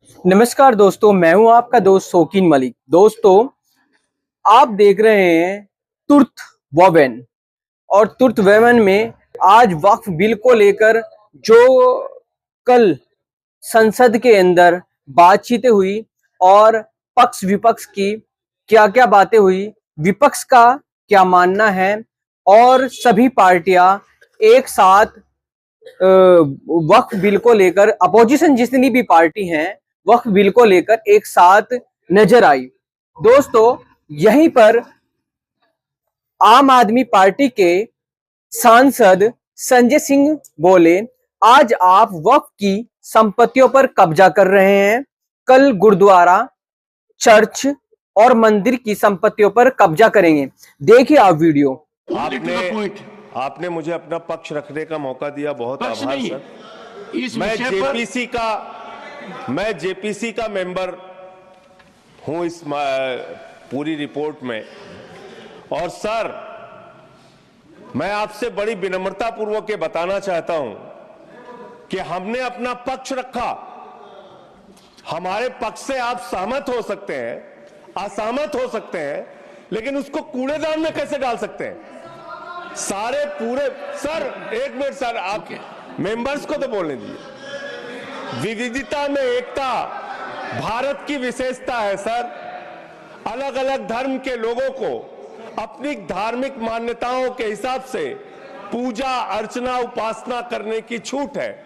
नमस्कार दोस्तों, मैं हूं आपका दोस्त शौकीन मलिक। दोस्तों, आप देख रहे हैं तुर्त वोवेन और तुर्त वोवेन में आज वक्फ बिल को लेकर जो कल संसद के अंदर बातचीतें हुई और पक्ष विपक्ष की क्या-क्या बातें हुई, विपक्ष का क्या मानना है और सभी पार्टियां एक साथ वक्फ बिल को लेकर अपोजिशन जितनी भी पार्टी हैं वक्फ बिल को लेकर एक साथ नजर आई। दोस्तों, यहीं पर आम आदमी पार्टी के सांसद संजय सिंह बोले, आज आप वक्फ की संपत्तियों पर कब्जा कर रहे हैं, कल गुरुद्वारा, चर्च और मंदिर की संपत्तियों पर कब्जा करेंगे। देखिए आप वीडियो। आपने मुझे अपना पक्ष रखने का मौका दिया, बहुत आभार सर। इस विषय मैं जेपीसी का मेंबर हूं इस पूरी रिपोर्ट में। और सर, मैं आपसे बड़ी विनम्रता पूर्वक ये बताना चाहता हूं कि हमने अपना पक्ष रखा। हमारे पक्ष से आप सहमत हो सकते हैं, असहमत हो सकते हैं, लेकिन उसको कूड़ेदान में कैसे डाल सकते हैं? सारे पूरे सर, एक मिनट सर, आप मेंबर्स को तो बोलने दीजिए। विविधता में एकता भारत की विशेषता है सर। अलग अलग धर्म के लोगों को अपनी धार्मिक मान्यताओं के हिसाब से पूजा अर्चना उपासना करने की छूट है।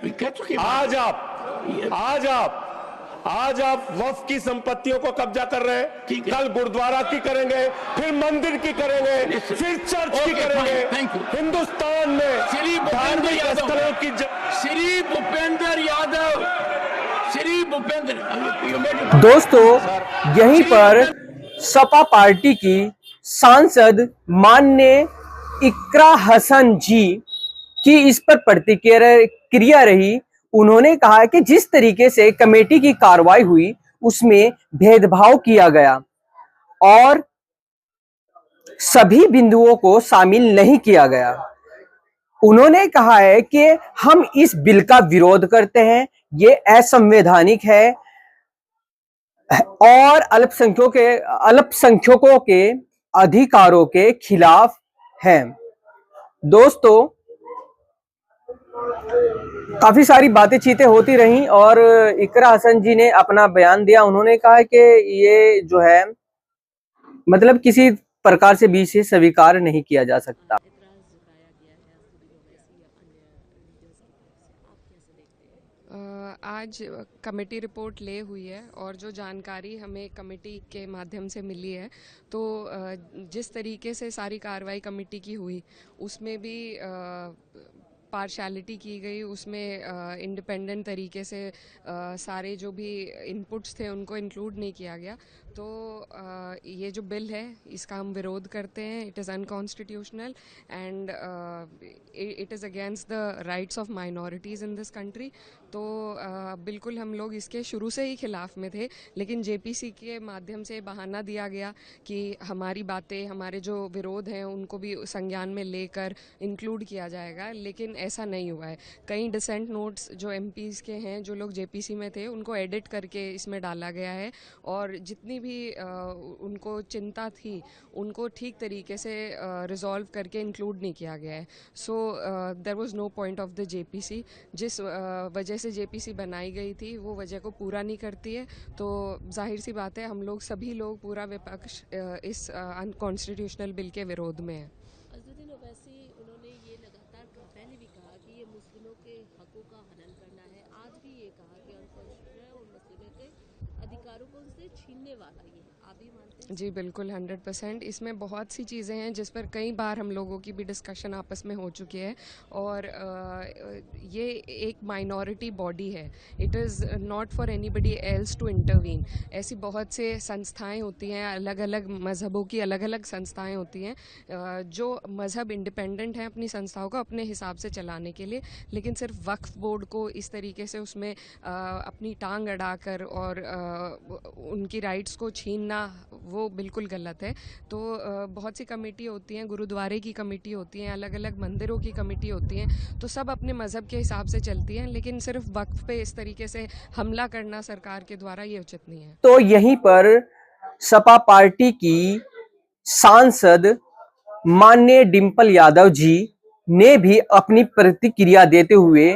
आज आप वक्फ की संपत्तियों को कब्जा कर रहे हैं, कल गुरुद्वारा की करेंगे, फिर मंदिर की करेंगे, फिर चर्च की करेंगे। हिंदुस्तान में धार्मिक स्थलों की श्री भूपेंद्र दोस्तों, यहीं पर सपा पार्टी की सांसद माननीय इकरा हसन जी की इस पर प्रतिक्रिया रही। उन्होंने कहा कि जिस तरीके से कमेटी की कार्रवाई हुई उसमें भेदभाव किया गया और सभी बिंदुओं को शामिल नहीं किया गया। उन्होंने कहा है कि हम इस बिल का विरोध करते हैं, ये असंवैधानिक है और अल्पसंख्यकों के अधिकारों के खिलाफ है। दोस्तों, काफी सारी बातें होती रहीं और इकरा हसन जी ने अपना बयान दिया। उन्होंने कहा कि ये जो है मतलब किसी प्रकार से भी इसे स्वीकार नहीं किया जा सकता। आज कमेटी रिपोर्ट ले हुई है और जो जानकारी हमें कमेटी के माध्यम से मिली है, तो जिस तरीके से सारी कार्रवाई कमेटी की हुई उसमें भी पार्शलिटी की गई, उसमें इंडिपेंडेंट तरीके से सारे जो भी इनपुट्स थे उनको इंक्लूड नहीं किया गया। तो ये जो बिल है इसका हम विरोध करते हैं। It is unconstitutional and it is against the rights of minorities in this country. तो बिल्कुल हम लोग इसके शुरू से ही खिलाफ में थे, लेकिन जेपीसी के माध्यम से बहाना दिया गया कि हमारी बातें, हमारे जो विरोध हैं उनको भी संज्ञान में लेकर इंक्लूड किया जाएगा, लेकिन ऐसा नहीं हुआ है। कई डिसेंट नोट्स जो एमपीज़ के हैं, जो लोग जेपीसी में थे, उनको एडिट करके इसमें डाला गया है और जितनी भी उनको चिंता थी उनको ठीक तरीके से रिजॉल्व करके इंक्लूड नहीं किया गया है। So there was no point of the JPC. जिस वजह से जेपीसी बनाई गई थी वो वजह को पूरा नहीं करती है, तो जाहिर सी बात है हम लोग सभी लोग, पूरा विपक्ष इस अनकॉन्स्टिट्यूशनल बिल के विरोध में है। अज़दुद्दीन ओवैसी उन्होंने ये लगातार पहले भी कहा कि ये मुस्लिमों के हकों का हनन करना है, आज भी ये कहा कि अनकॉन्स्टिट्यूशनल है और मुस्लिमों के अधिकारों को उनसे छीनने वाला ये है। आप भी मानते हैं? जी बिल्कुल, 100%। इसमें बहुत सी चीज़ें हैं जिस पर कई बार हम लोगों की भी डिस्कशन आपस में हो चुकी है और ये एक माइनॉरिटी बॉडी है। It is not for anybody else to intervene. ऐसी बहुत से संस्थाएं होती हैं, अलग अलग मज़हबों की अलग अलग संस्थाएं होती हैं, जो मज़हब इंडिपेंडेंट हैं अपनी संस्थाओं को अपने हिसाब से चलाने के लिए, लेकिन सिर्फ वक्फ बोर्ड को इस तरीके से उसमें अपनी टांग अड़ाकर और उनकी राइट्स को छीनना वो बिल्कुल गलत है। तो बहुत सी कमेटी होती हैं, गुरुद्वारे की कमेटी होती हैं, अलग अलग मंदिरों की कमेटी होती हैं, तो सब अपने मज़हब के हिसाब से चलती हैं, लेकिन सिर्फ वक्फ पे इस तरीके से हमला करना सरकार के द्वारा ये उचित नहीं है। तो यहीं पर सपा पार्टी की सांसद माननीय डिंपल यादव जी ने भी अपनी प्रतिक्रिया देते हुए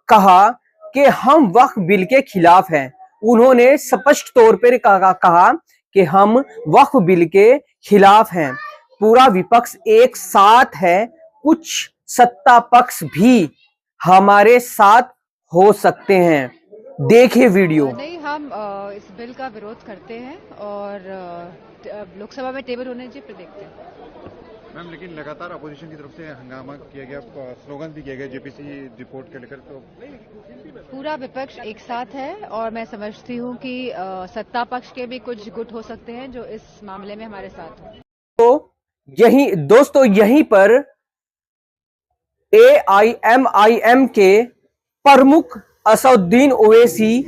कहा कि हम वक्फ बिल के खिलाफ हैं। उन्होंने स्पष्ट तौर पर कहा कि हम वक्फ बिल के खिलाफ हैं। पूरा विपक्ष एक साथ है, कुछ सत्ता पक्ष भी हमारे साथ हो सकते हैं। देखिए वीडियो। नहीं, हम इस बिल का विरोध करते हैं और लोकसभा में टेबल होने चाहिए, फिर देखते हैं। मैम, लेकिन लगातार अपोजिशन की तरफ से हंगामा किया गया, स्लोगन भी किया गया जेपीसी रिपोर्ट के लेकर, तो पूरा विपक्ष एक साथ है और मैं समझती हूँ कि सत्ता पक्ष के भी कुछ गुट हो सकते हैं जो इस मामले में हमारे साथ हो। तो यहीं पर AIMIM के प्रमुख असदुद्दीन ओवैसी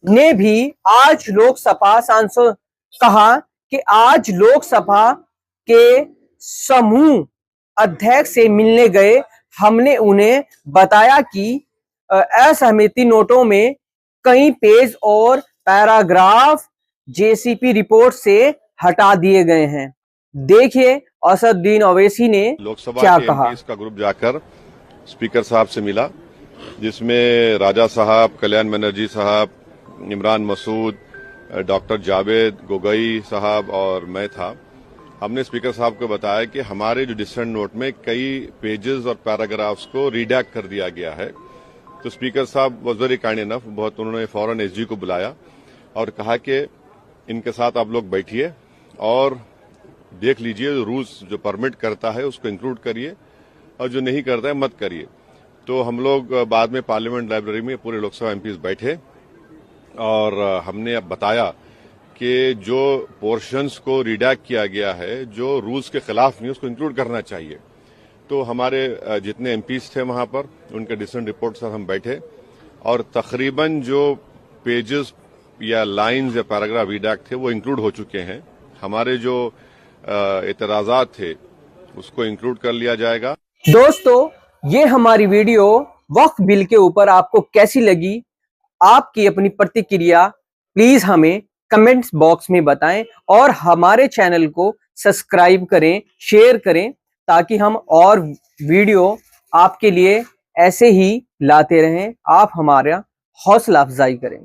ने भी आज लोकसभा सांसद कहा कि आज लोकसभा के समूह अध्यक्ष से मिलने गए, हमने उन्हें बताया कि असहमति नोटों में कई पेज और पैराग्राफ JCP रिपोर्ट से हटा दिए गए हैं। देखिए असदुद्दीन ओवैसी ने लोकसभा क्या के कहा। एमपीज़ का ग्रुप जाकर स्पीकर साहब से मिला, जिसमें राजा साहब, कल्याण बनर्जी साहब, इमरान मसूद, डॉक्टर जावेद गोगई साहब और मैं था। हमने स्पीकर साहब को बताया कि हमारे जो डिसेंट नोट में कई पेजेस और पैराग्राफ्स को रीडैक्ट कर दिया गया है। तो स्पीकर साहब वाज वेरी काइंड इनफ, बहुत उन्होंने फौरन एसजी को बुलाया और कहा कि इनके साथ आप लोग बैठिए और देख लीजिए, रूल्स जो परमिट करता है उसको इंक्लूड करिए और जो नहीं करता है मत करिए। तो हम लोग बाद में पार्लियामेंट लाइब्रेरी में पूरे लोकसभा एमपीज बैठे और हमने अब बताया कि जो पोर्शंस को रिडैक्ट किया गया है, जो रूल्स के खिलाफ नहीं, उसको इंक्लूड करना चाहिए। तो हमारे जितने एमपीज थे वहां पर, उनके डिसेंट रिपोर्ट से हम बैठे और तकरीबन जो पेजेस या लाइंस या पैराग्राफ रिडैक्ट थे वो इंक्लूड हो चुके हैं। हमारे जो एतराजात थे उसको इंक्लूड कर लिया जाएगा। दोस्तों, ये हमारी वीडियो वक्फ बिल के ऊपर आपको कैसी लगी? आपकी अपनी प्रतिक्रिया प्लीज हमें कमेंट्स बॉक्स में बताएं और हमारे चैनल को सब्सक्राइब करें, शेयर करें, ताकि हम और वीडियो आपके लिए ऐसे ही लाते रहें। आप हमारा हौसला अफजाई करें।